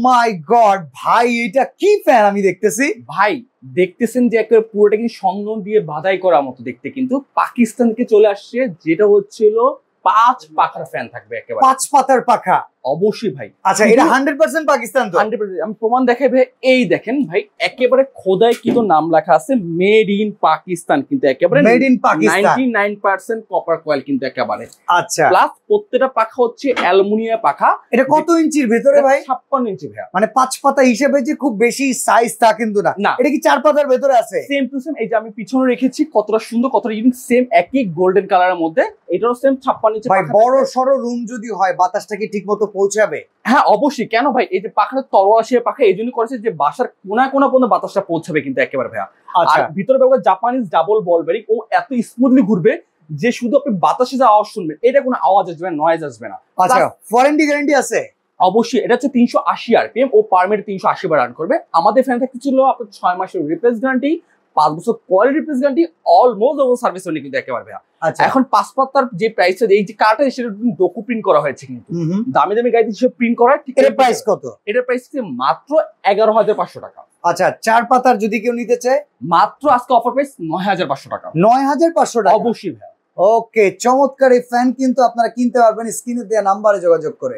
মাই god ভাই, এটা কি ফ্যান আমি দেখতেছি। ভাই দেখতেছেন যে একটা পুরোটা কিন্তু সন্দন দিয়ে বাধাই করার মতো দেখতে, কিন্তু পাকিস্তান থেকে চলে আসছে, যেটা হচ্ছিল 5 পাখার ফ্যান থাকবে একেবারে 5 পাতার পাখা। অবশ্যই ভাই। আচ্ছা, এটা 100% পাকিস্তান তো? 100%। আমি প্রমাণ দেখাই ভাই, এই দেখেন ভাই, একেবারে খোদাই কিন্তু নাম লেখা আছে মেড ইন পাকিস্তান, কিন্তু একেবারে made in Pakistan, 99% copper coil কিন্তু একেবারে। আচ্ছা, প্লাস প্রত্যেকটা পাখা হচ্ছে অ্যালুমিনিয়াম পাখা। এটা কত ইঞ্চির ভেতরে ভাই? 56 ইঞ্চি ভাই। মানে 5 পাতা হিসেবে যে খুব বেশি সাইজ তা কিন্তু না, না। এটা কি 4 পাতার ভেতরে আছে? Same to same. এই যে আমি পিছনে রেখেছি, কতটা সুন্দর, কতটা ইউনিক, সেম একই গোল্ডেন কালারের মধ্যে, এটাও সেম 56 ইঞ্চি। ভাই বড় সরো রুম যদি হয়, বাতাসটা কি ঠিকমতো পৌঁছাবে? হ্যাঁ অবশ্যই, কেন ভাই, এই যে পাখাটা তরোয়াশিয়া পাখা এই জন্য করেছে যে বাসার কোনা কোনা পর্যন্ত বাতাসটা পৌঁছাবে কিন্তু একেবারে ভাইয়া। আর ভিতরে ব্যবহার জাপানিজ ডাবল বল বেরিং, ও এত স্মুথলি ঘুরবে যে শুধু আপনি বাতাসে যা আওয়াজ শুনবেন, এটা কোনো আওয়াজ আসবে না, নয়েজ আসবে না। আচ্ছা, ওয়ারেন্টি গ্যারান্টি আছে? অবশ্যই। এটা হচ্ছে 380 আরপিএম ও পার মিনিট 380 বার রান করবে। আমাদের ফ্যান থাকতে ছিল আপনার 6 মাসের রিপ্লেস গ্যারান্টি, 5 বছর quality replace guarantee, almost over service warranty কিন্তু একেবারে ভাইয়া। আচ্ছা, এখন 5 পাতার যে প্রাইসটা, এই যে কার্ডটা সেটা ডকু প্রিন্ট করা হয়েছে, কিন্তু দামি দামি গাড়ি হিসেবে প্রিন্ট করা। ঠিক এর প্রাইস কত? এটার প্রাইস মাত্র 11,500 টাকা। আচ্ছা, 4 পাতার যদি কেউ নিতে চায়, মাত্র আজকে অফার প্রাইস 9,500 টাকা। 9,500 টাকা? অবশ্যই ভাই। ওকে, চমৎকার এই ফ্যান কিন্তু আপনারা কিনতে পারবেন স্ক্রিনে দেওয়া নাম্বারে যোগাযোগ করে।